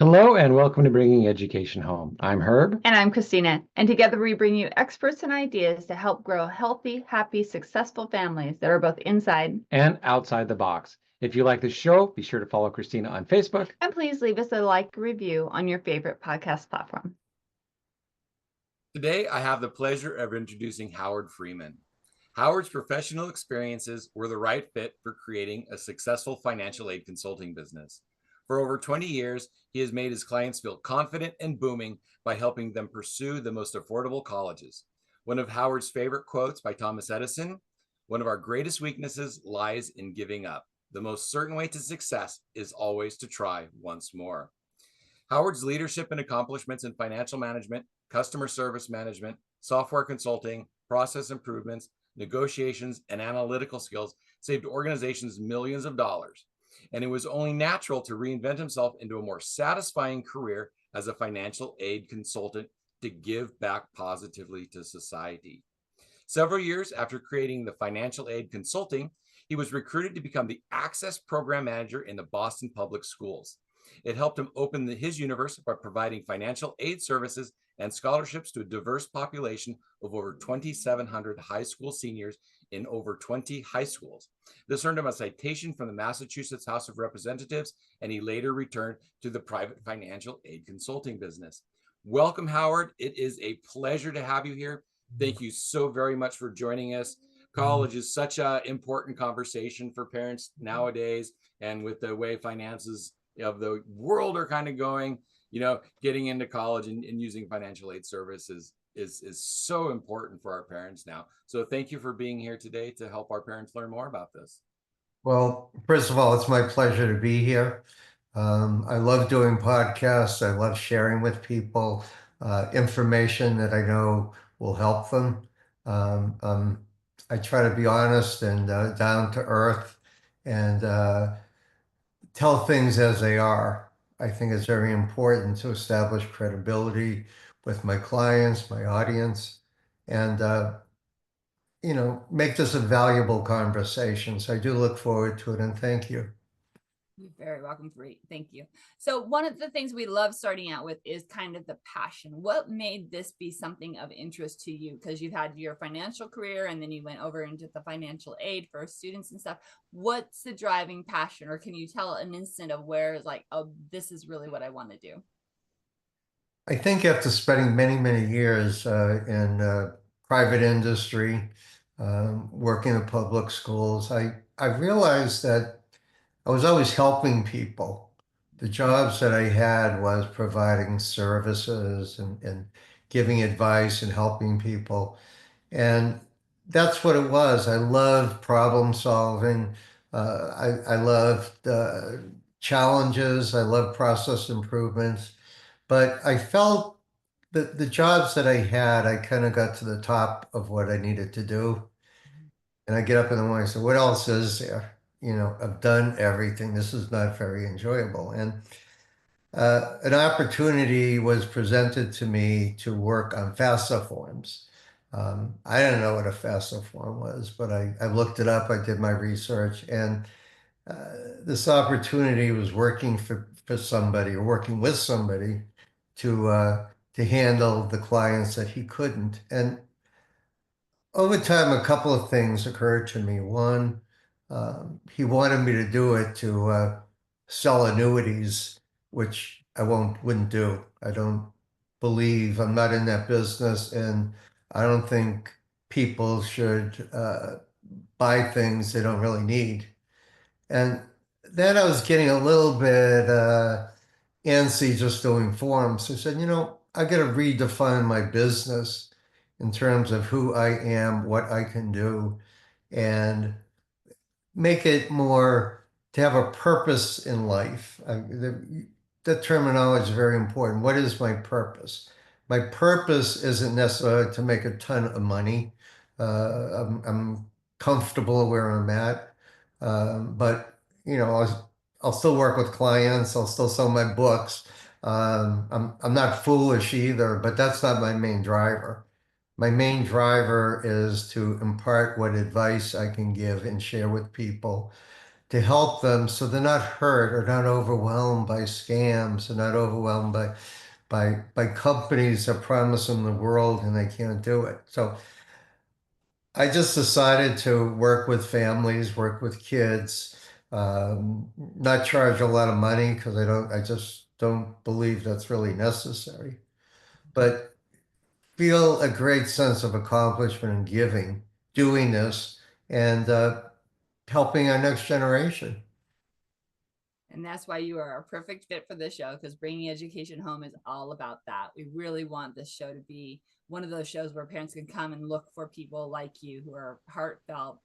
Hello and welcome to Bringing Education Home. I'm Herb. And I'm Christina. And together we bring you experts and ideas to help grow healthy, happy, successful families that are both inside and outside the box. If you like the show, be sure to follow Christina on Facebook. And please leave us a like review on your favorite podcast platform. Today, I have the pleasure of introducing Howard Freeman. Howard's professional experiences were the right fit for creating a successful financial aid consulting business. For over 20 years, he has made his clients feel confident and booming by helping them pursue the most affordable colleges. One of Howard's favorite quotes by Thomas Edison, "One of our greatest weaknesses lies in giving up. The most certain way to success is always to try once more." Howard's leadership and accomplishments in financial management, customer service management, software consulting, process improvements, negotiations, and analytical skills saved organizations millions of dollars. And it was only natural to reinvent himself into a more satisfying career as a financial aid consultant to give back positively to society. Several years after creating the financial aid consulting, he was recruited to become the Access Program Manager in the Boston Public Schools. It helped him open his universe by providing financial aid services and scholarships to a diverse population of over 2,700 high school seniors in over 20 high schools. This earned him a citation from the Massachusetts House of Representatives, and he later returned to the private financial aid consulting business. Welcome, Howard. It is a pleasure to have you here. Thank you so very much for joining us. College is such an important conversation for parents nowadays, and with the way finances of the world are kind of going, getting into college and using financial aid services is so important for our parents now. So thank you for being here today to help our parents learn more about this. Well, first of all, it's my pleasure to be here. I love doing podcasts. I love sharing with people information that I know will help them. I try to be honest and down to earth and tell things as they are. I think it's very important to establish credibility with my clients, my audience, and make this a valuable conversation. So I do look forward to it, and thank you. You're very welcome, Free. Thank you. So one of the things we love starting out with is kind of the passion. What made this be something of interest to you? Because you've had your financial career and then you went over into the financial aid for students and stuff. What's the driving passion? Or can you tell an instant of where it's like, oh, this is really what I want to do? I think after spending many, many years in private industry, working in public schools, I realized that I was always helping people. The jobs that I had was providing services and giving advice and helping people. And that's what it was. I loved problem solving. I loved challenges. I loved process improvements. But I felt that the jobs that I had, I kind of got to the top of what I needed to do. And I get up in the morning and say, what else is there? I've done everything. This is not very enjoyable. And an opportunity was presented to me to work on FAFSA forms. I didn't know what a FAFSA form was, but I looked it up. I did my research, and this opportunity was working for somebody or working with somebody to handle the clients that he couldn't. And over time, a couple of things occurred to me. One, he wanted me to do it to sell annuities, which I wouldn't do. I don't believe, I'm not in that business, and I don't think people should buy things they don't really need. And then I was getting a little bit antsy just doing forums. So I said, I got to redefine my business in terms of who I am, what I can do, and make it more to have a purpose in life. That terminology is very important. What is my purpose? My purpose isn't necessarily to make a ton of money. I'm comfortable where I'm at, but I'll still work with clients. I'll still sell my books. I'm not foolish either, but that's not my main driver. My main driver is to impart what advice I can give and share with people to help them so they're not hurt or not overwhelmed by scams, or not overwhelmed by companies that promise them the world and they can't do it. So I just decided to work with families, work with kids, not charge a lot of money because I just don't believe that's really necessary, but feel a great sense of accomplishment and giving, doing this and helping our next generation. And that's why you are a perfect fit for this show, because bringing education home is all about that. We really want this show to be one of those shows where parents can come and look for people like you who are heartfelt,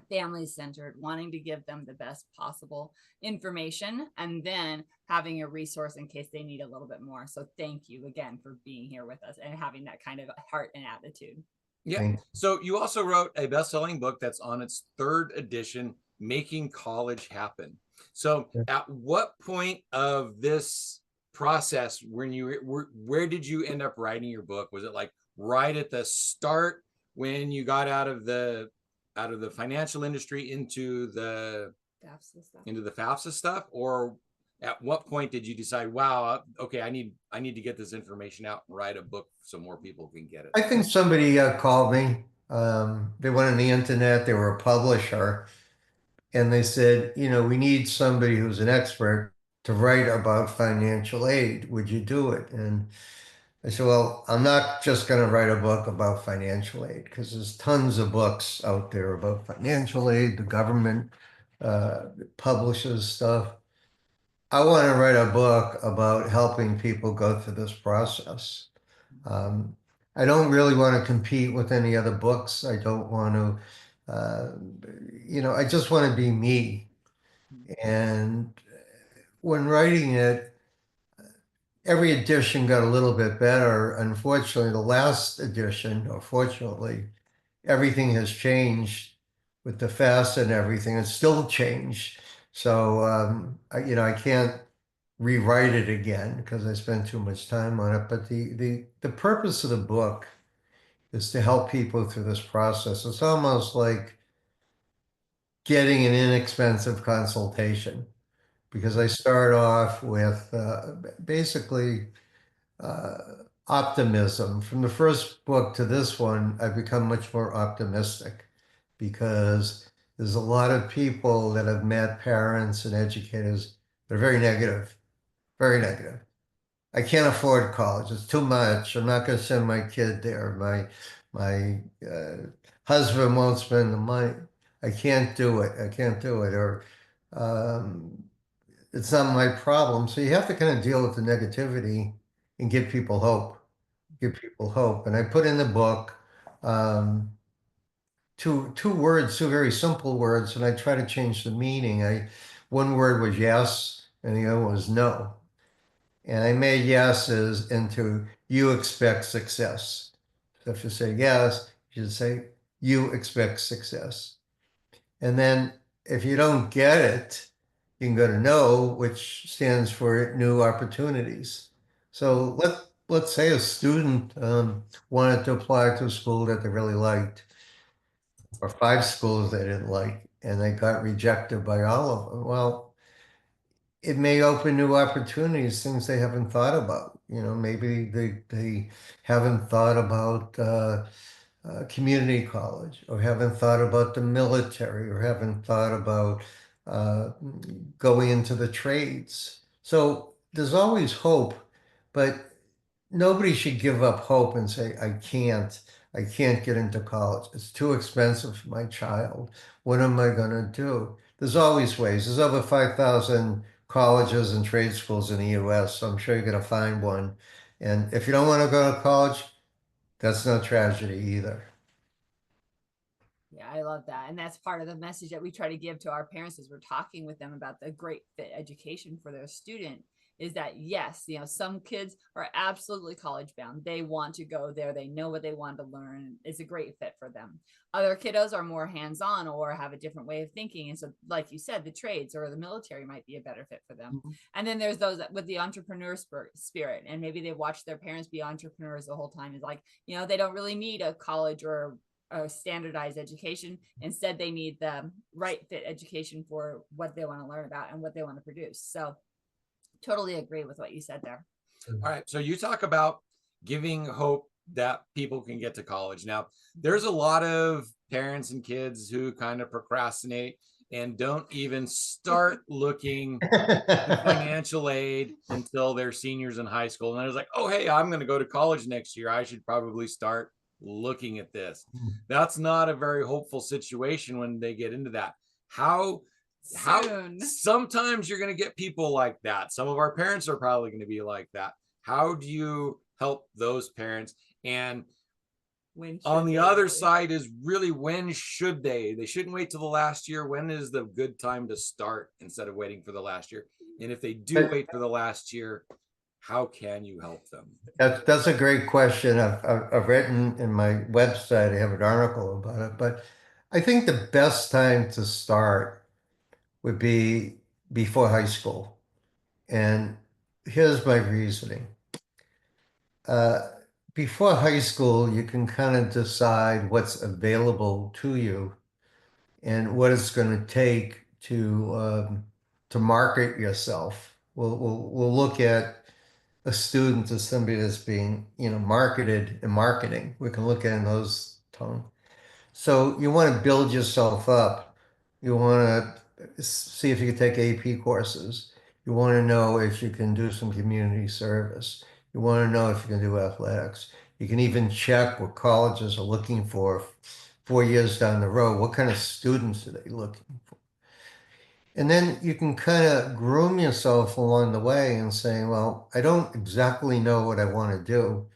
family centered, wanting to give them the best possible information, and then having a resource in case they need a little bit more. So thank you again for being here with us and having that kind of heart and attitude. Yeah. So you also wrote a best-selling book that's on its 3rd edition, Making College Happen. So at what point of this process, when you were, where did you end up writing your book? Was it like right at the start when you got out of the financial industry into the FAFSA stuff, or at what point did you decide, wow, okay, I need to get this information out and write a book so more people can get it? I think somebody called me. They went on the internet, they were a publisher, and they said, you know, we need somebody who's an expert to write about financial aid. Would you do it? And I said, well, I'm not just going to write a book about financial aid because there's tons of books out there about financial aid. The government publishes stuff. I want to write a book about helping people go through this process. Um, I don't really want to compete with any other books. I don't want to, I just want to be me. And when writing it, every edition got a little bit better. Unfortunately, the last edition, or fortunately, everything has changed with the FAFSA and everything. It's still changed. So, I can't rewrite it again because I spent too much time on it. But the purpose of the book is to help people through this process. It's almost like getting an inexpensive consultation because I start off with basically uh, optimism. From the first book to this one, I've become much more optimistic because there's a lot of people that have met parents and educators that are very negative, very negative. I can't afford college. It's too much. I'm not going to send my kid there. My husband won't spend the money. I can't do it. I can't do it. Or um, it's not my problem. So you have to kind of deal with the negativity and give people hope. Give people hope. And I put in the book um, two words, two very simple words, and I try to change the meaning. One word was yes, and the other was no. And I made yeses into you expect success. So if you say yes, you should say you expect success. And then if you don't get it, you can go to no, which stands for new opportunities. So let's say a student wanted to apply to a school that they really liked, or 5 schools they didn't like, and they got rejected by all of them. Well, it may open new opportunities, things they haven't thought about. Maybe they haven't thought about community college, or haven't thought about the military, or haven't thought about uh, going into the trades. So there's always hope, but nobody should give up hope and say, I can't get into college. It's too expensive for my child. What am I going to do? There's always ways. There's over 5,000 colleges and trade schools in the US, so I'm sure you're going to find one. And if you don't want to go to college, that's no tragedy either. Yeah, I love that. And that's part of the message that we try to give to our parents as we're talking with them about the great fit education for their student, is that yes, some kids are absolutely college bound. They want to go there. They know what they want to learn. It's a great fit for them. Other kiddos are more hands-on or have a different way of thinking. And so, like you said, the trades or the military might be a better fit for them. And then there's those with the entrepreneur spirit, and maybe they watch their parents be entrepreneurs the whole time. Is like, they don't really need a college or a standardized education. Instead, they need the right fit education for what they want to learn about and what they want to produce. So totally agree with what you said there. All right. So you talk about giving hope that people can get to college. Now, there's a lot of parents and kids who kind of procrastinate and don't even start looking at financial aid until they're seniors in high school. And then it's like, oh, hey, I'm going to go to college next year. I should probably start looking at this. That's not a very hopeful situation when they get into that. How sometimes you're going to get people like that. Some of our parents are probably going to be like that. How do you help those parents? And on the other side is really, when should they? They shouldn't wait till the last year. When is the good time to start instead of waiting for the last year? And if they do wait for the last year, how can you help them? That's a great question. I've written in my website, I have an article about it, but I think the best time to start would be before high school. And here's my reasoning. Before high school, you can kind of decide what's available to you and what it's going to take to market yourself. We'll look at a student as somebody that's being, marketed in marketing. We can look at it in those tones. So you want to build yourself up. You want to see if you can take AP courses. You want to know if you can do some community service. You want to know if you can do athletics. You can even check what colleges are looking for 4 years down the road. What kind of students are they looking for? And then you can kind of groom yourself along the way and say, well, I don't exactly know what I want to do,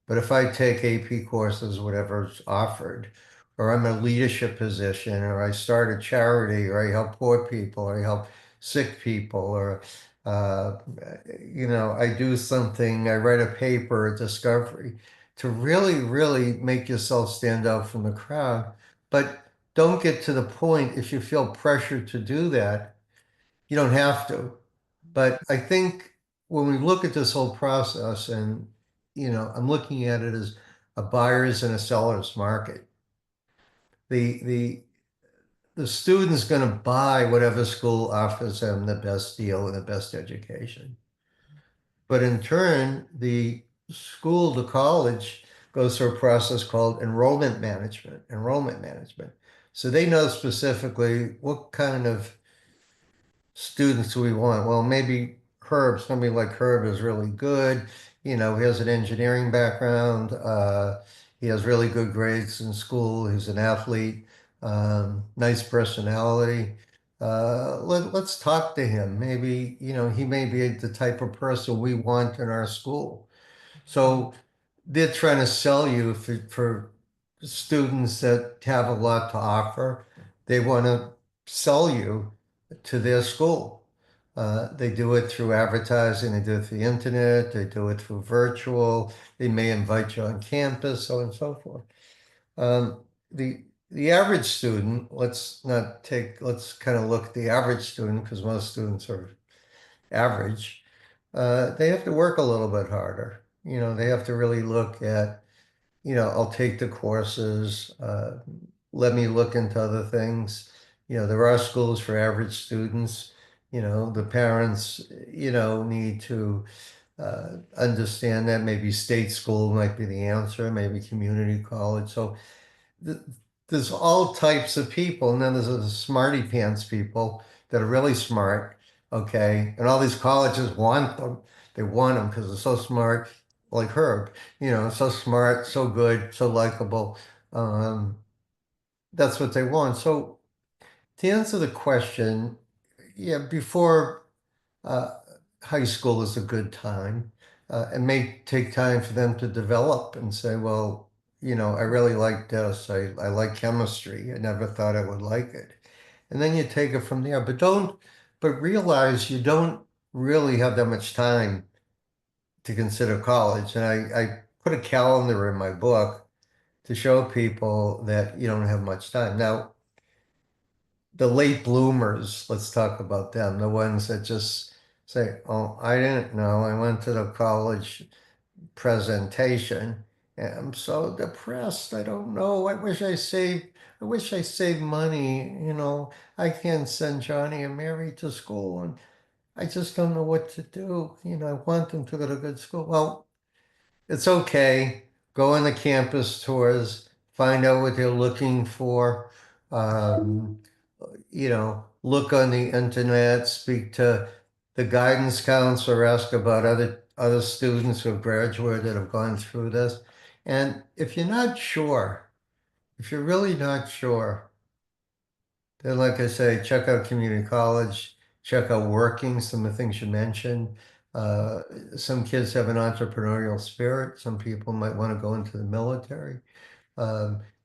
but if I take AP courses, whatever's offered, or I'm in a leadership position, or I start a charity, or I help poor people, or I help sick people, or, I do something, I write a paper, a discovery, to really, really make yourself stand out from the crowd. But don't get to the point, if you feel pressured to do that, you don't have to. But I think when we look at this whole process, and I'm looking at it as a buyer's and a seller's market. The student's going to buy whatever school offers them the best deal and the best education. But in turn, the school, the college, goes through a process called enrollment management. So they know specifically what kind of students do we want. Well, maybe Herb, somebody like Herb is really good. He has an engineering background. He has really good grades in school. He's an athlete, nice personality. Let's talk to him. Maybe, he may be the type of person we want in our school. So they're trying to sell you for students that have a lot to offer. They want to sell you to their school. They do it through advertising, they do it through the internet, they do it through virtual, they may invite you on campus, so on and so forth. The average student, let's kind of look at the average student, because most students are average. They have to work a little bit harder. They have to really look at, I'll take the courses, let me look into other things. There are schools for average students. The parents, need to understand that maybe state school might be the answer, maybe community college. So there's all types of people, and then there's the smarty pants people that are really smart, okay? And all these colleges want them. They want them because they're so smart, like Herb, so smart, so good, so likable. That's what they want. So to answer the question, yeah, before high school is a good time. It may take time for them to develop and say, well, I really like this. I like chemistry. I never thought I would like it. And then you take it from there. But realize you don't really have that much time to consider college. And I put a calendar in my book to show people that you don't have much time. Now, the late bloomers, let's talk about them, the ones that just say, oh, I didn't know. I went to the college presentation And I'm so depressed. I don't know. I wish I saved money. I can't send Johnny and Mary to school, and I just don't know what to do. I want them to go to good school. Well, it's okay. Go on the campus tours, find out what they're looking for. Um, look on the internet, speak to the guidance counselor, ask about other students who have graduated that have gone through this. And if you're not sure, if you're really not sure, then like I say, check out community college, check out working, some of the things you mentioned. Uh, some kids have an entrepreneurial spirit. Some people might want to go into the military.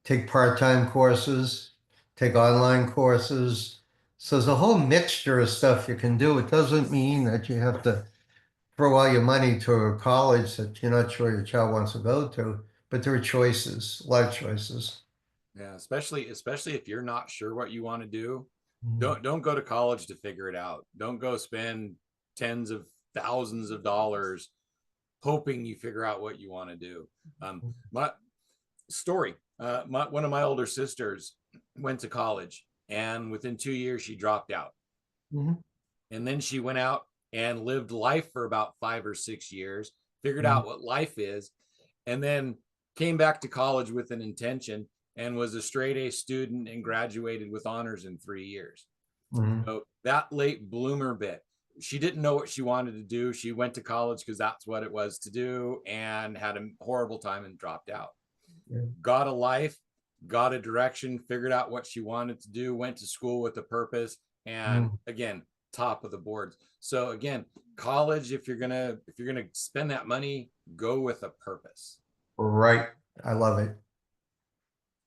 Take part-time courses, take online courses. So there's a whole mixture of stuff you can do. It doesn't mean that you have to throw all your money to a college that you're not sure your child wants to go to, but there are choices, a lot of choices. Yeah, especially if you're not sure what you want to do, Mm. don't go to college to figure it out. Don't go spend tens of thousands of dollars hoping you figure out what you want to do. My story, one of my older sisters went to college, and within 2 years she dropped out. Mhm. And then she went out and lived life for about 5 or 6 years, figured Mhm. out what life is, and then came back to college with an intention and was a straight A student and graduated with honors in 3 years. Mhm. So that late bloomer bit, she didn't know what she wanted to do. She went to college because that's what it was to do, and had a horrible time and dropped out. Yeah. Got a life, got a direction, figured out what she wanted to do, went to school with a purpose, and Mhm. again, top of the boards. So again, college, if you're gonna spend that money, go with a purpose. Right. I love it.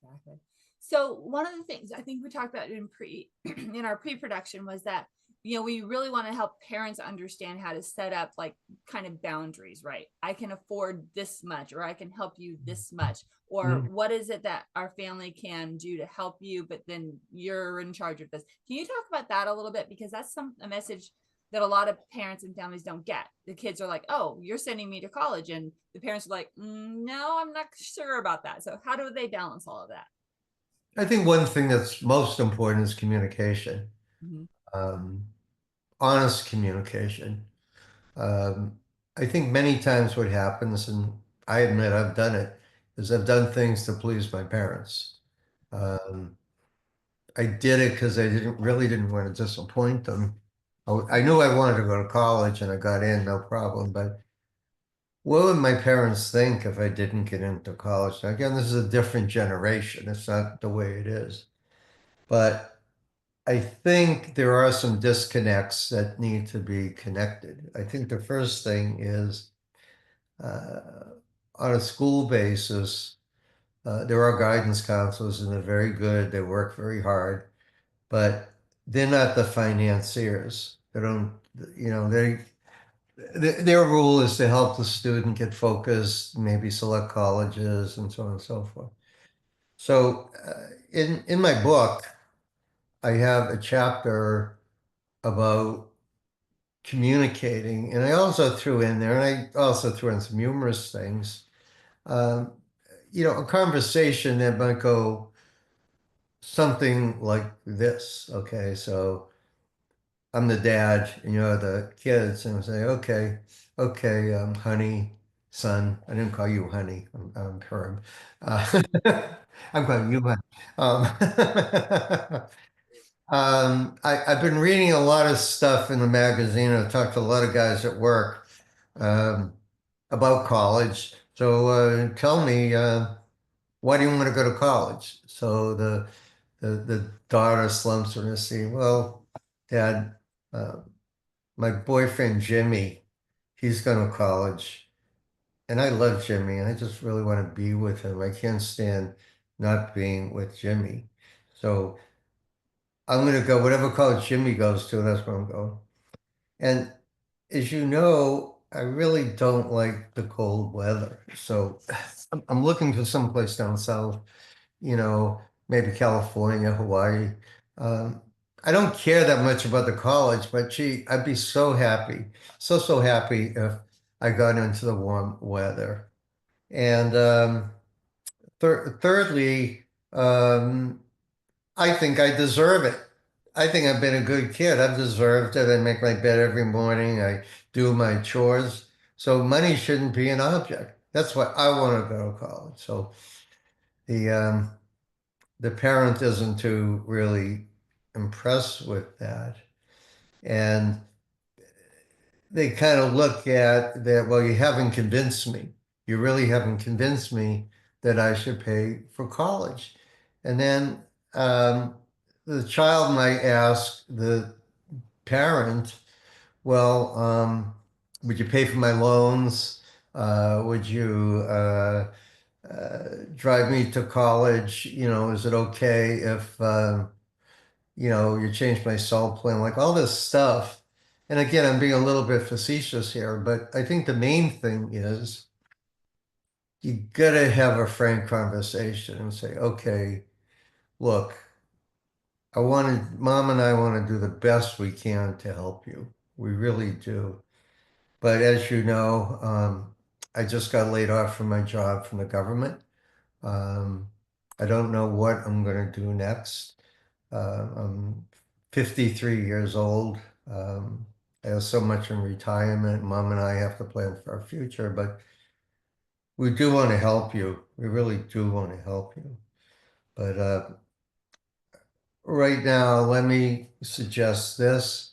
Exactly. So one of the things I think we talked about in our pre-production was that, we really want to help parents understand how to set up like kind of boundaries, right? I can afford this much, or I can help you this much, or Mhm. what is it that our family can do to help you, but then you're in charge of this. Can you talk about that a little bit? Because that's a message that a lot of parents and families don't get. The kids are like, oh, you're sending me to college. And the parents are like, no, I'm not sure about that. So how do they balance all of that? I think one thing that's most important is communication, Mhm. um, honest communication. Um, I think many times what happens, and I admit I've done it, is I've done things to please my parents. Um, I did it because I really didn't want to disappoint them. I knew I wanted to go to college and I got in, no problem. But what would my parents think if I didn't get into college? Now, again, this is a different generation. It's not the way it is. But I think there are some disconnects that need to be connected. I think the first thing is uh, on a school basis, there are guidance counselors and they're very good. They work very hard, but they're not the financiers. They don't, their role is to help the student get focused, maybe select colleges and so on and so forth. So in my book, I have a chapter about communicating, and I also threw in there, and I also threw in some humorous things. Um, a conversation that might go something like this. Okay, so I'm the dad, and you're the kids, and I say, okay, honey, son. I didn't call you honey. I'm Herb. Uh, I'm calling you honey. Um, I've been reading a lot of stuff in the magazine. I've talked to a lot of guys at work um, about college. So tell me, why do you want to go to college? So the daughter slumps her and says, well, Dad, uh, my boyfriend Jimmy, he's going to college, and I love Jimmy, and I just really want to be with him. I can't stand not being with Jimmy. So I'm going to go whatever college Jimmy goes to, that's where I'm going. And as you know, I really don't like the cold weather. So I'm looking for someplace down south, you know, maybe California, Hawaii. Um, I don't care that much about the college, but gee, I'd be so happy, so happy if I got into the warm weather. And thirdly, I think I deserve it. I think I've been a good kid. I've deserved it. I make my bed every morning. I do my chores. So money shouldn't be an object. That's why I want to go to college. So the um, the parent isn't too really impressed with that. And they kind of look at that, well, you haven't convinced me. You really haven't convinced me that I should pay for college. And then the child might ask the parent, well, would you pay for my loans? Would you drive me to college? You know, is it okay if you know, you changed my cell plan, like all this stuff. And again, I'm being a little bit facetious here, but I think the main thing is you gotta have a frank conversation and say, okay, look, Mom and I want to do the best we can to help you. We really do. But as you know, I just got laid off from my job from the government. Um, I don't know what I'm going to do next. I'm 53 years old. Um, I have so much in retirement. Mom and I have to plan for our future, but we do want to help you. We really do want to help you. But right now, let me suggest this.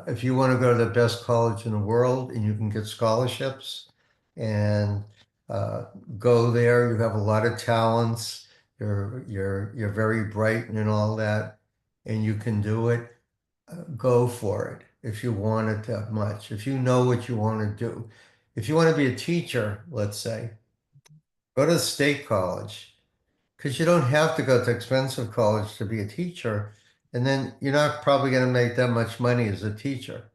If you want to go to the best college in the world and you can get scholarships and uh, go there, you have a lot of talents. You're very bright and all that, and you can do it. Go for it if you want it that much. If you know what you want to do. If you want to be a teacher, let's say, go to state college because you don't have to go to expensive college to be a teacher. And then you're not probably going to make that much money as a teacher.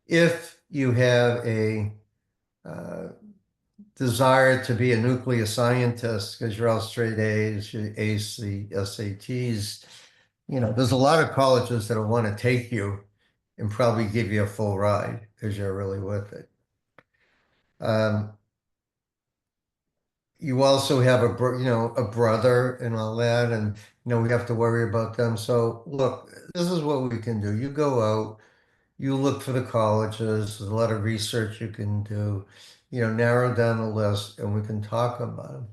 If you have a uh, desire to be a nuclear scientist because you're all straight A's, you ace the SATs, you know, there's a lot of colleges that will want to take you and probably give you a full ride because you're really with it. Um, you also have you know, a brother and all that, and you know we have to worry about them. So look, this is what we can do. You go out, you look for the colleges. There's a lot of research you can do. You know, narrow down the list, and we can talk about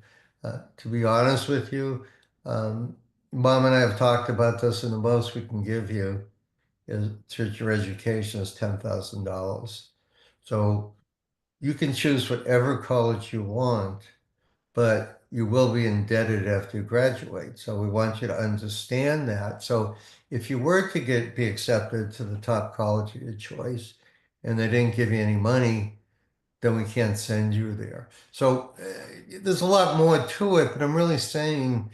them. To be honest with you, um, Mom and I have talked about this, and the most we can give you is to your education is $10,000. So you can choose whatever college you want, but you will be indebted after you graduate. So we want you to understand that. So if you were to be accepted to the top college of your choice and they didn't give you any money, then we can't send you there. So there's a lot more to it, but I'm really saying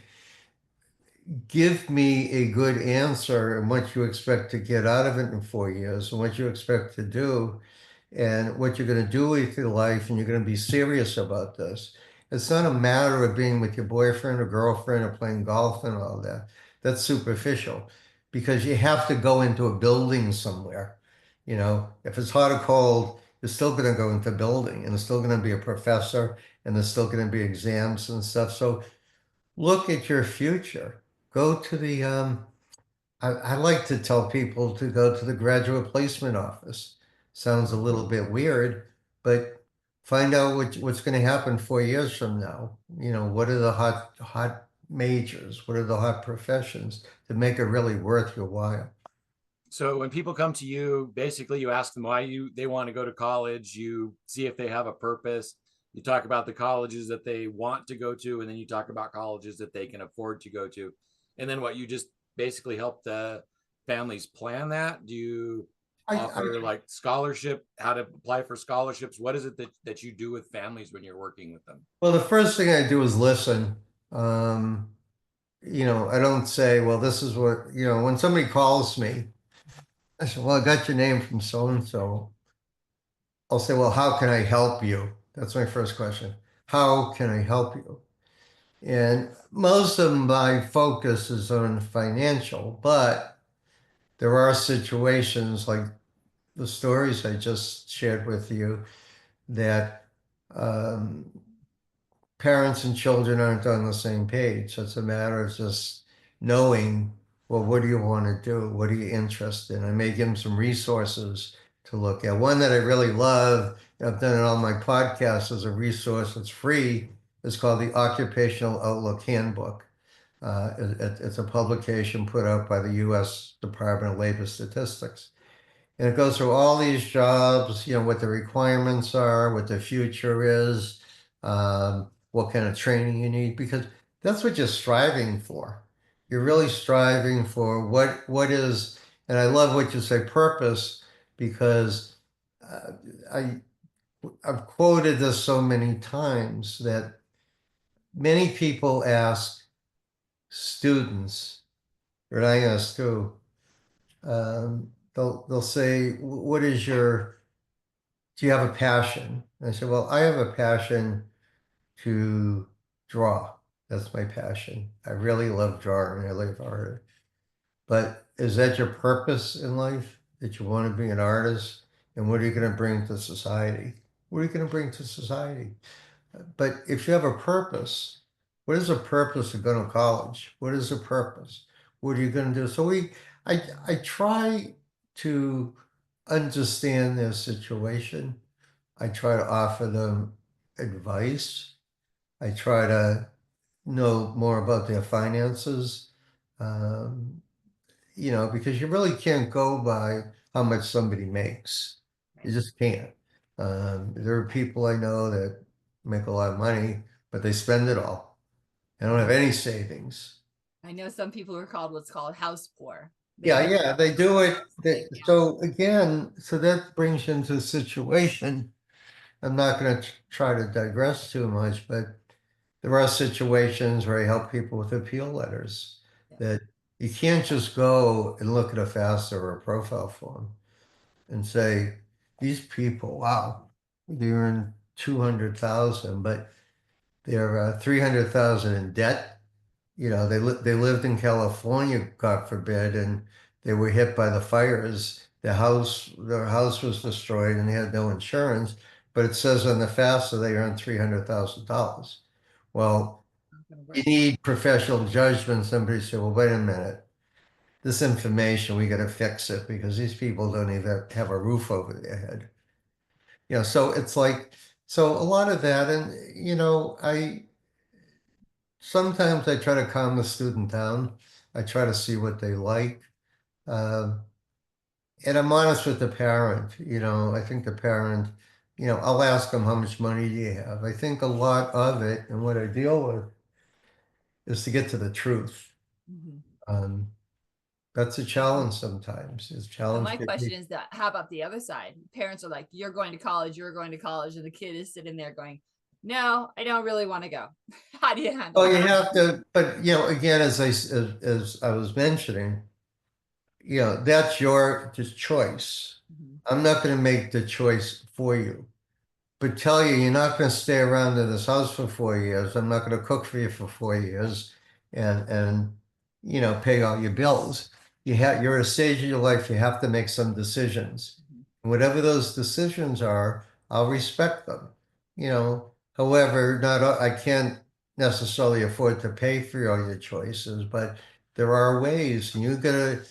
give me a good answer and what you expect to get out of it in 4 years and what you expect to do and what you're going to do with your life, and you're going to be serious about this. It's not a matter of being with your boyfriend or girlfriend or playing golf and all that. That's superficial because you have to go into a building somewhere. You know, if it's hot or cold, you're still going to go into building and there's still going to be a professor and there's still going to be exams and stuff. So look at your future. Go to the I like to tell people to go to the graduate placement office. Sounds a little bit weird, but find out what's going to happen 4 years from now. You know, what are the hot majors? What are the hot professions that make it really worth your while? So when people come to you, basically you ask them why they want to go to college, you see if they have a purpose, you talk about the colleges that they want to go to, and then you talk about colleges that they can afford to go to. And then what, you just basically help the families plan that? Do you offer I like scholarship, how to apply for scholarships? What is it that you do with families when you're working with them? well, the first thing I do is listen. Um, you know, I don't say, well, this is what, you know, when somebody calls me, I said, well, I got your name from so and so. I'll say, well, how can I help you? That's my first question. How can I help you? And most of my focus is on financial, but there are situations like the stories I just shared with you that parents and children aren't on the same page. So it's a matter of just knowing, well, what do you want to do? What are you interested in? I may give them some resources to look at. One that I really love, I've done it on my podcast as a resource that's free, is called the Occupational Outlook Handbook. It's a publication put out by the U.S. Department of Labor Statistics. And it goes through all these jobs, what the requirements are, what the future is, what kind of training you need, because that's what you're striving for. You're really striving for what is, and I love what you say, purpose, because uh, I've quoted this so many times that many people ask students, or I ask too, they'll say, "What is do you have a passion?" And I said, "Well, I have a passion to draw. That's my passion. I really love drawing. I love art. But is that your purpose in life? That you want to be an artist? And what are you going to bring to society? What are you going to bring to society? But if you have a purpose, what is the purpose of going to college? What is the purpose? What are you going to do?" So I try to understand their situation. I try to offer them advice. I try to know more about their finances. Um, because you really can't go by how much somebody makes. You just can't. There are people I know that make a lot of money, but they spend it all. They don't have any savings. I know some people are called what's called house poor. Yeah, they do it. So again, so that brings you into a situation. I'm not going to try to digress too much, but there are situations where I help people with appeal letters that you can't just go and look at a FAFSA or a profile form and say, these people, wow, they're in 200,000, but they're 300,000 in debt. They lived in California, God forbid, and they were hit by the fires. Their house was destroyed and they had no insurance, but it says on the FAFSA they earned $300,000. Well, you need professional judgment. Somebody said, well, wait a minute. This information, we got to fix it because these people don't even have a roof over their head. So it's like, so a lot of that. And, sometimes I try to calm the student down. I try to see what they like. Um, and I'm honest with the parent. I think the parent, I'll ask them, how much money do you have? I think a lot of it and what I deal with is to get to the truth. Um, that's a challenge sometimes. It's And challenge. my question is that how about the other side? Parents are like, you're going to college, and the kid is sitting there going, no, I don't really want to go. How do you handle Oh, you that? have to, but again, as I was mentioning, that's your just choice. I'm not going to make the choice for you, but tell you, you're not going to stay around in this house for 4 years. I'm not going to cook for you for 4 years and pay all your bills. You're at a stage of your life, you have to make some decisions. And whatever those decisions are, I'll respect them. However, I can't necessarily afford to pay for all your choices, but there are ways, and you gotta,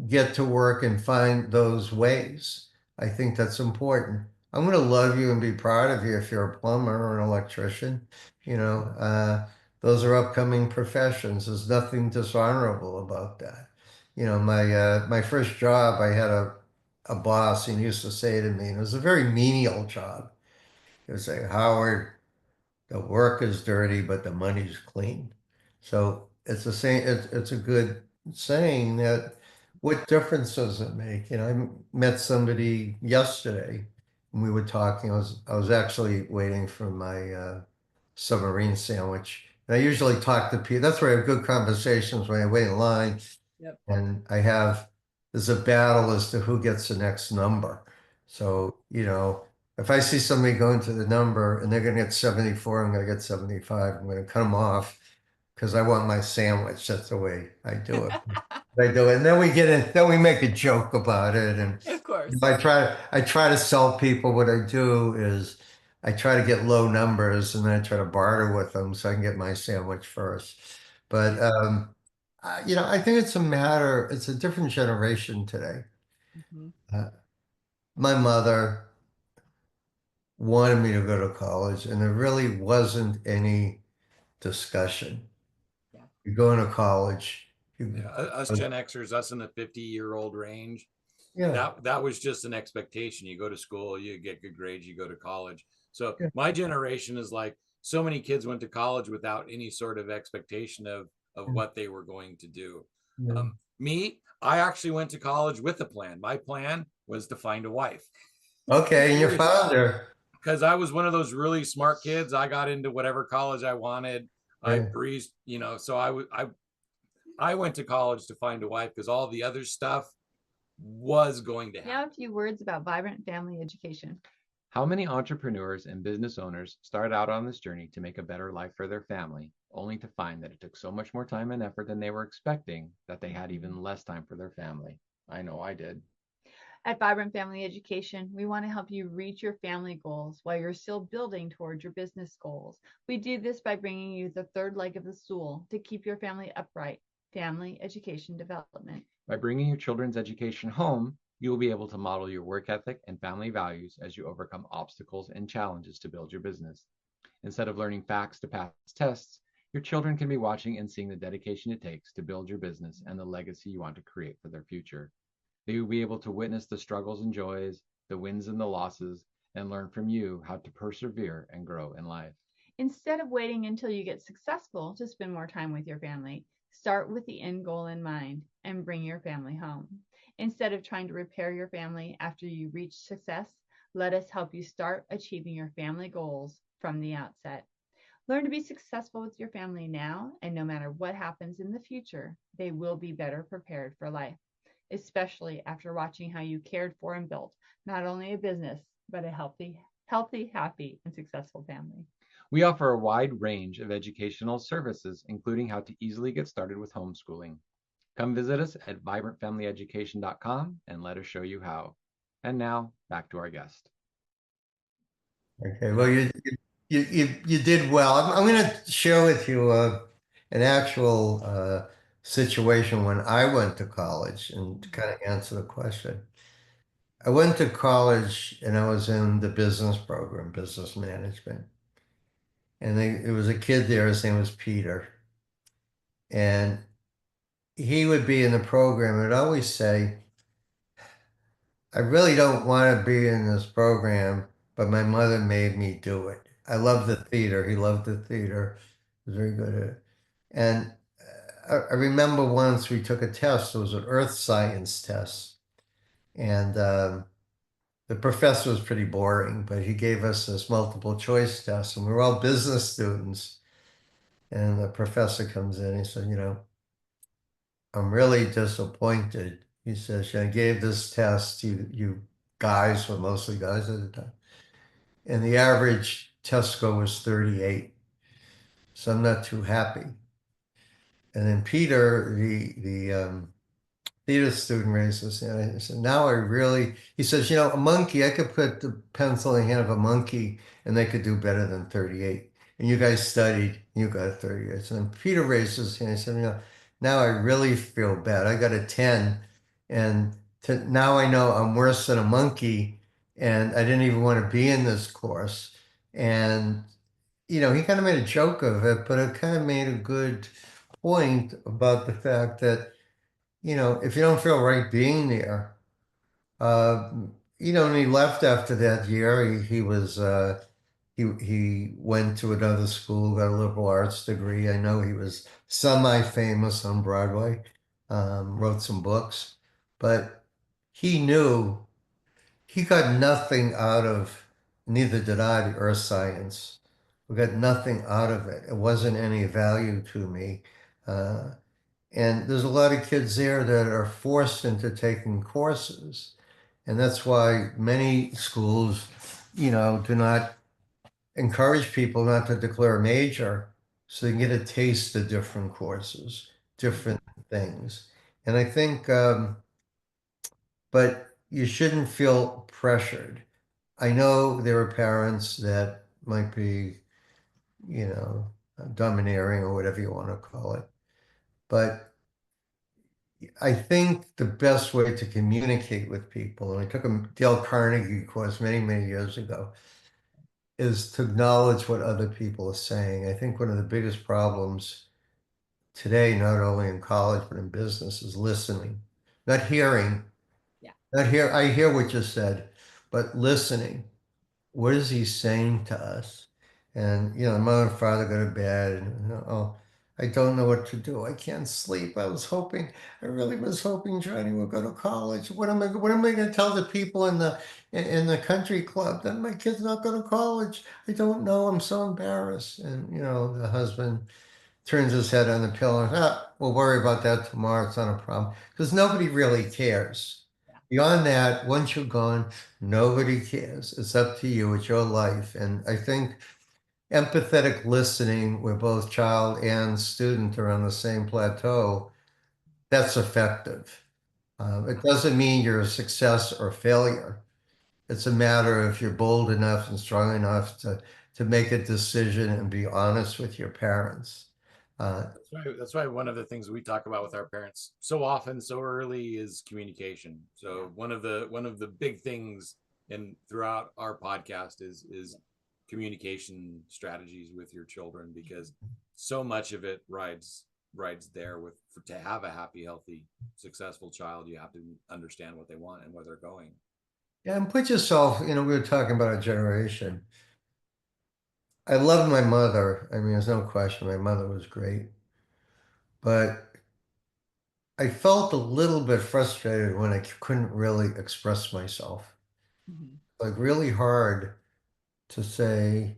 get to work and find those ways. I think that's important. I'm going to love you and be proud of you if you're a plumber or an electrician. Those are upcoming professions. There's nothing dishonorable about that. My first job, I had a boss, and he used to say to me, and it was a very menial job. He would say, Howard, the work is dirty, but the money's clean. So it's the same. It's a good saying that what difference does it make? I met somebody yesterday and we were talking. I was actually waiting for my submarine sandwich. And I usually talk to people. That's where I have good conversations when I wait in line. Yep. And there's a battle as to who gets the next number. So, if I see somebody going to the number and they're going to get 74, I'm going to get 75. I'm going to cut them off because I want my sandwich. That's the way I do it. I do it. And then then we make a joke about it. And Of course. I try to sell people what I do is I try to get low numbers and then I try to barter with them so I can get my sandwich first. But I think it's a different generation today. Mhm. Uh, my mother wanted me to go to college, and there really wasn't any discussion. Yeah. You're going to college. Yeah, us Gen Xers, us in the 50-year-old range, Yeah. that was just an expectation. You go to school, you get good grades, you go to college. So Yeah. my generation is like, so many kids went to college without any sort of expectation of what they were going to do. Yeah. Me, I actually went to college with a plan. My plan was to find a wife. Okay, and you Seriously, found her. because I was one of those really smart kids. I got into whatever college I wanted. I Yeah. breezed, so I went to college to find a wife because all the other stuff was going to Now, happen. a few words about vibrant family education. How many entrepreneurs and business owners start out on this journey to make a better life for their family, only to find that it took so much more time and effort than they were expecting that they had even less time for their family? I know I did. At Vibrant Family Education, we want to help you reach your family goals while you're still building towards your business goals. We do this by bringing you the third leg of the stool to keep your family upright, family education development. By bringing your children's education home, you will be able to model your work ethic and family values as you overcome obstacles and challenges to build your business. Instead of learning facts to pass tests, your children can be watching and seeing the dedication it takes to build your business and the legacy you want to create for their future. They will be able to witness the struggles and joys, the wins and the losses, and learn from you how to persevere and grow in life. Instead of waiting until you get successful to spend more time with your family, start with the end goal in mind and bring your family home. Instead of trying to repair your family after you reach success, let us help you start achieving your family goals from the outset. Learn to be successful with your family now, and no matter what happens in the future, they will be better prepared for life, especially after watching how you cared for and built not only a business, but a healthy, happy, and successful family. We offer a wide range of educational services, including how to easily get started with homeschooling. Come visit us at vibrantfamilyeducation.com and let us show you how. And now, back to our guest. Okay, well, you did well. I'm going to share with you an actual situation when I went to college and to kind of answer the question. I went to college and I was in the business program, business management. And there was a kid there, his name was Peter. And he would be in the program and I'd always say, I really don't want to be in this program, but my mother made me do it. I love the theater. He loved the theater. He was very good at it. And I remember once we took a test. It was an earth science test. And the professor was pretty boring, but he gave us this multiple choice test. And we were all business students. And the professor comes in. He said, I'm really disappointed. He says, I gave this test. You guys were mostly guys at the time. And the average test score was 38. So I'm not too happy. And then Peter, the theater student, raised his hand. I said, now I really, he says, a monkey, I could put the pencil in the hand of a monkey and they could do better than 38. And you guys studied, you got 38. So then Peter raised his hand. He said, now I really feel bad. I got a 10. And now I know I'm worse than a monkey. And I didn't even want to be in this course. And, he kind of made a joke of it, but it kind of made a good point about the fact that, if you don't feel right being there, uh, and he left after that year. He went to another school, got a liberal arts degree. I know he was semi-famous on Broadway, wrote some books, but he knew he got nothing out of, neither did I, the earth science. We got nothing out of it. It wasn't any value to me. Uh, and there's a lot of kids there that are forced into taking courses. And that's why many schools, do not encourage people not to declare a major so they can get a taste of different courses, different things. And I think, but you shouldn't feel pressured. I know there are parents that might be, you know, domineering or whatever you want to call it. But I think the best way to communicate with people, and I took a Dale Carnegie course many, many years ago, is to acknowledge what other people are saying. I think one of the biggest problems today, not only in college, but in business, is listening, not hearing. Yeah. Not hear, I hear what you said, but listening. What is he saying to us? And, mother and father go to bed and, oh, I don't know what to do. I can't sleep. I really was hoping Johnny would go to college. What am I going to tell the people in the country club that my kid's not going to college? I don't know. I'm so embarrassed. And, the husband turns his head on the pillow and, we'll worry about that tomorrow. It's not a problem. Because nobody really cares. Beyond that, once you're gone, nobody cares. It's up to you. It's your life. And I think empathetic listening, where both child and student are on the same plateau, that's effective. It doesn't mean you're a success or failure. It's a matter of if you're bold enough and strong enough to make a decision and be honest with your parents. That's why one of the things we talk about with our parents so often, so early, is communication. So one of the big things throughout our podcast is communication strategies with your children, because so much of it rides there. To have a happy, healthy, successful child, you have to understand what they want and where they're going. Yeah, and put yourself, we were talking about a generation. I love my mother. I mean, there's no question. My mother was great. But I felt a little bit frustrated when I couldn't really express myself. Mhm. Like, really hard to say,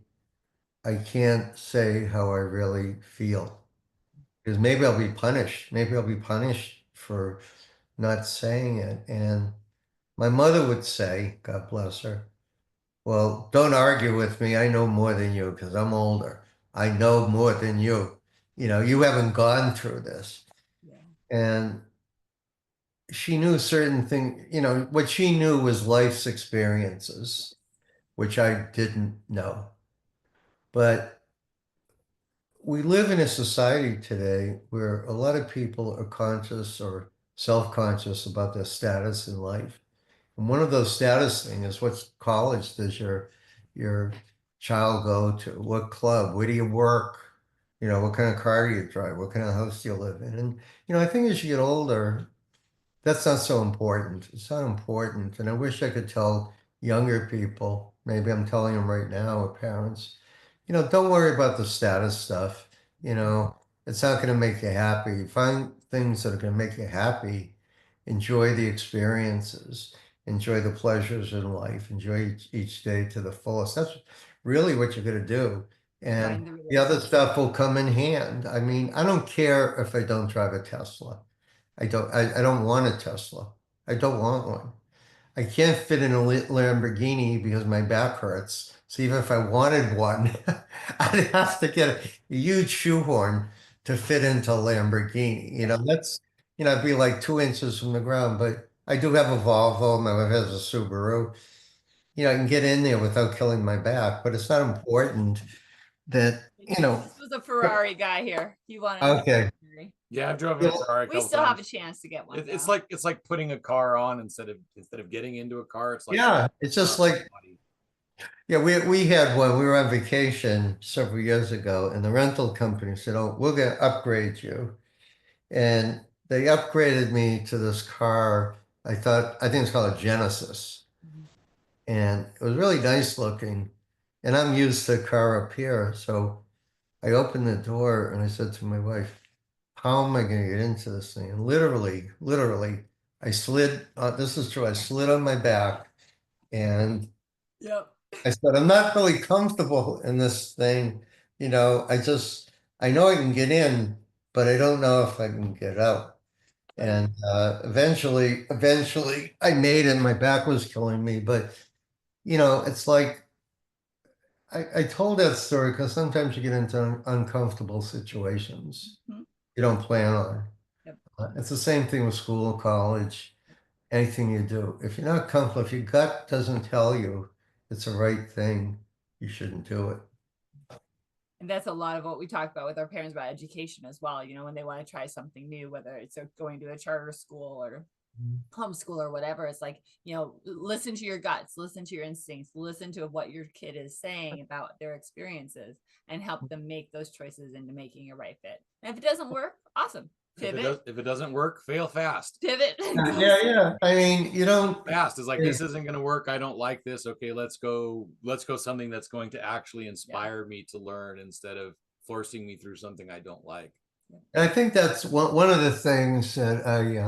I can't say how I really feel. Because maybe I'll be punished. Maybe I'll be punished for not saying it. And my mother would say, God bless her, well, don't argue with me. I know more than you because I'm older. I know more than you. You haven't gone through this. Yeah. And she knew certain things, what she knew was life's experiences, which I didn't know. But we live in a society today where a lot of people are conscious or self-conscious about their status in life. And one of those status things is, what college does your child go to? What club? Where do you work? What kind of car do you drive? What kind of house do you live in? And I think as you get older, that's not so important. It's not important. And I wish I could tell younger people, maybe I'm telling them right now, or parents, don't worry about the status stuff. It's not going to make you happy. Find things that are going to make you happy. Enjoy the experiences. Enjoy the pleasures in life. Enjoy each day to the fullest. That's really what you're going to do. And Find the the other relationship. stuff will come in hand. I mean, I don't care if I don't drive a Tesla. I don't want a Tesla. I don't want one. I can't fit in a Lamborghini because my back hurts. So even if I wanted one, I'd have to get a huge shoehorn to fit into a Lamborghini. It'd be like 2 inches from the ground. But I do have a Volvo. My wife has a Subaru. I can get in there without killing my back. But it's not important that, This was a Ferrari guy here. He wanted a okay. Ferrari. Yeah, I've driven a Ferrari a We couple still have a times. chance to get one. It's like putting a car on instead of getting into a car. It's like, Yeah, it's just like, yeah, we had one. We were on vacation several years ago, and the rental company said, "Oh, we're going to upgrade you." And they upgraded me to this car. I think it's called a Genesis. Mhm. And it was really nice looking. And I'm used to a car up here. So I opened the door and I said to my wife, how am I going to get into this thing? And literally, I slid, this is true, I slid on my back and Yep. I said, I'm not really comfortable in this thing. I know I can get in, but I don't know if I can get out. And eventually I made it. My back was killing me, but it's like I told that story because sometimes you get into uncomfortable situations Mhm. you don't plan on. Yep. It's the same thing with school, college, anything you do. If you're not comfortable, if your gut doesn't tell you it's the right thing, you shouldn't do it. And that's a lot of what we talk about with our parents about education as well. You know, when they want to try something new, whether it's going to a charter school or homeschool or whatever, it's like, you know, listen to your guts, listen to your instincts, listen to what your kid is saying about their experiences, and help them make those choices into making a right fit. And if it doesn't work, awesome. Pivot. If it doesn't work, fail fast. Pivot. Yeah. I mean, you don't. Fast is like, this isn't going to work. I don't like this. Okay, let's go something that's going to actually inspire me to learn instead of forcing me through something I don't like. And I think that's one of the things that I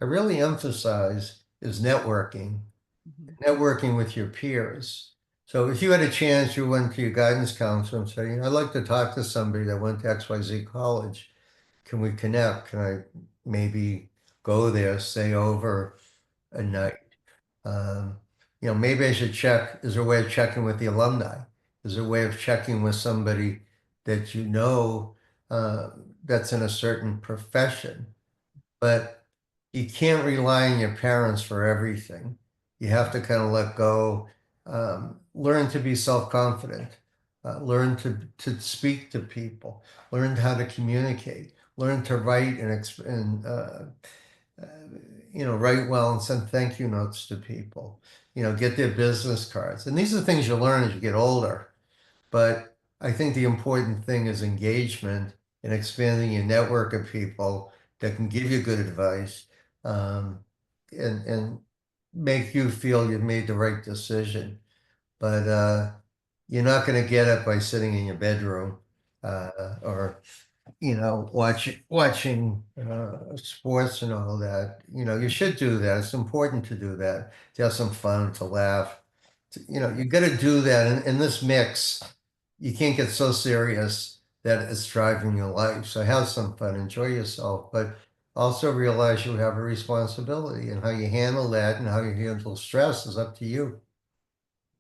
really emphasize is networking, networking with your peers. So if you had a chance, you went to your guidance counselor and said, you know, I'd like to talk to somebody that went to XYZ college. Can we connect? Can I maybe go there, stay over a night? You know, maybe I should check. Is there a way of checking with the alumni? Is there a way of checking with somebody that you know that's in a certain profession? But you can't rely on your parents for everything. You have to kind of let go, learn to be self-confident, learn to speak to people, learn how to communicate, learn to write and you know, write well and send thank you notes to people, you know, get their business cards. And these are things you learn as you get older. But I think the important thing is engagement and expanding your network of people that can give you good advice, and make you feel you've made the right decision. But you're not going to get it by sitting in your bedroom or you know, watching sports and all that. You know, you should do that. It's important to do that, to have some fun, to laugh. You know, you got to do that. In this mix, you can't get so serious that it's driving your life. So have some fun, enjoy yourself, but also realize you have a responsibility, and how you handle that and how you handle stress is up to you.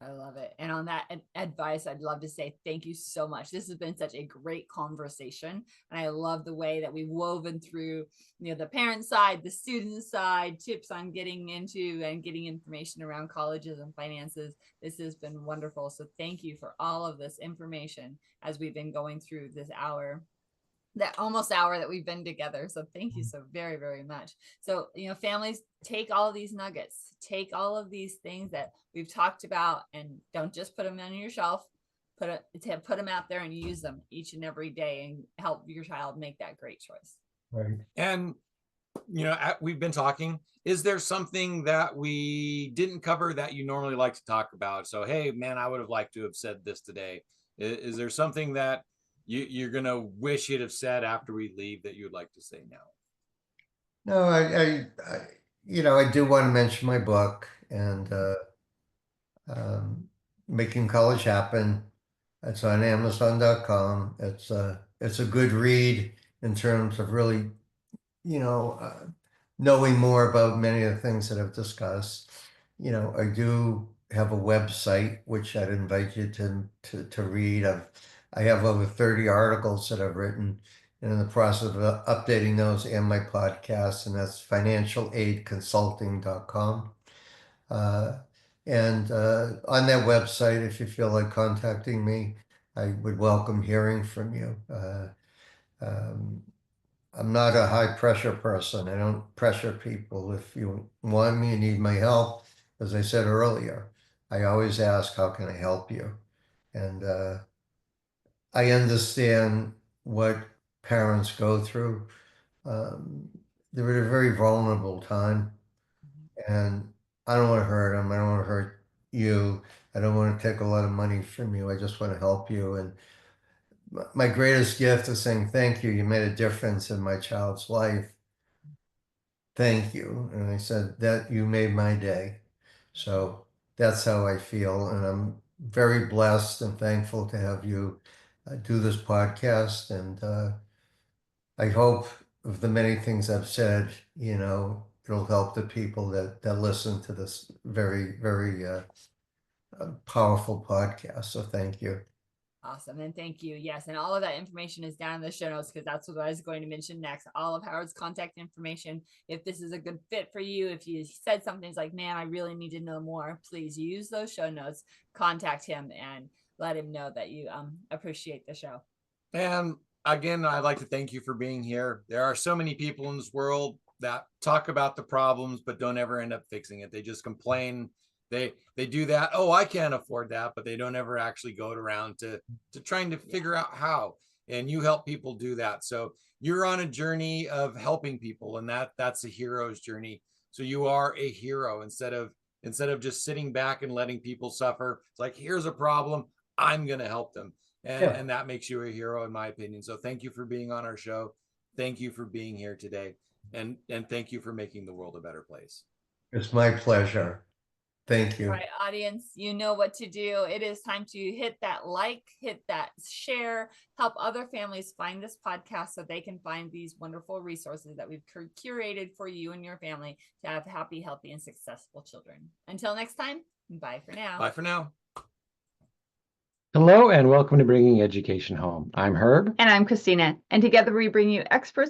I love it. And on that advice, I'd love to say thank you so much. This has been such a great conversation. And I love the way that we've woven through, you know, the parent side, the student side, tips on getting into and getting information around colleges and finances. This has been wonderful. So thank you for all of this information as we've been going through this hour, that almost hour that we've been together. So thank you so very, very much. So, you know, families, take all of these nuggets, take all of these things that we've talked about, and don't just put them on your shelf, put them out there and use them each and every day and help your child make that great choice. Right. And, you know, we've been talking, is there something that we didn't cover that you normally like to talk about? So, hey, man, I would have liked to have said this today. Is there something that you're going to wish you'd have said after we leave that you would like to say now? No, you know, I do want to mention my book and Making College Happen. It's on Amazon.com. It's a good read in terms of really, you know, knowing more about many of the things that I've discussed. You know, I do have a website which I'd invite you to read. I have over 30 articles that I've written, and in the process of updating those and my podcast, and that's financialaidconsulting.com. And on that website, if you feel like contacting me, I would welcome hearing from you. I'm not a high pressure person. I don't pressure people. If you want me and need my help, as I said earlier, I always ask, how can I help you? And I understand what parents go through. They're at a very vulnerable time, and I don't want to hurt them. I don't want to hurt you. I don't want to take a lot of money from you. I just want to help you. And my greatest gift is saying, thank you. You made a difference in my child's life. Thank you. And I said, that you made my day. So that's how I feel. And I'm very blessed and thankful to have you do this podcast. And I hope of the many things I've said, you know, it'll help the people that listen to this very, very powerful podcast. So thank you. Awesome. And thank you. Yes. And all of that information is down in the show notes, because that's what I was going to mention next. All of Howard's contact information. If this is a good fit for you, if you said something's like, man, I really need to know more, please use those show notes, contact him, and let him know that you appreciate the show. And again, I'd like to thank you for being here. There are so many people in this world that talk about the problems, but don't ever end up fixing it. They just complain. They do that. Oh, I can't afford that, but they don't ever actually go around to trying to figure out how. And you help people do that. So you're on a journey of helping people, and that's a hero's journey. So you are a hero instead of just sitting back and letting people suffer. It's like, here's a problem, I'm going to help them. And that makes you a hero, in my opinion. So thank you for being on our show. Thank you for being here today. And thank you for making the world a better place. It's my pleasure. Thank you. All right, audience, you know what to do. It is time to hit that like, hit that share, help other families find this podcast so they can find these wonderful resources that we've curated for you and your family to have happy, healthy, and successful children. Until next time, bye for now. Bye for now. Hello and welcome to Bringing Education Home. I'm Herb. And I'm Christina. And together we bring you experts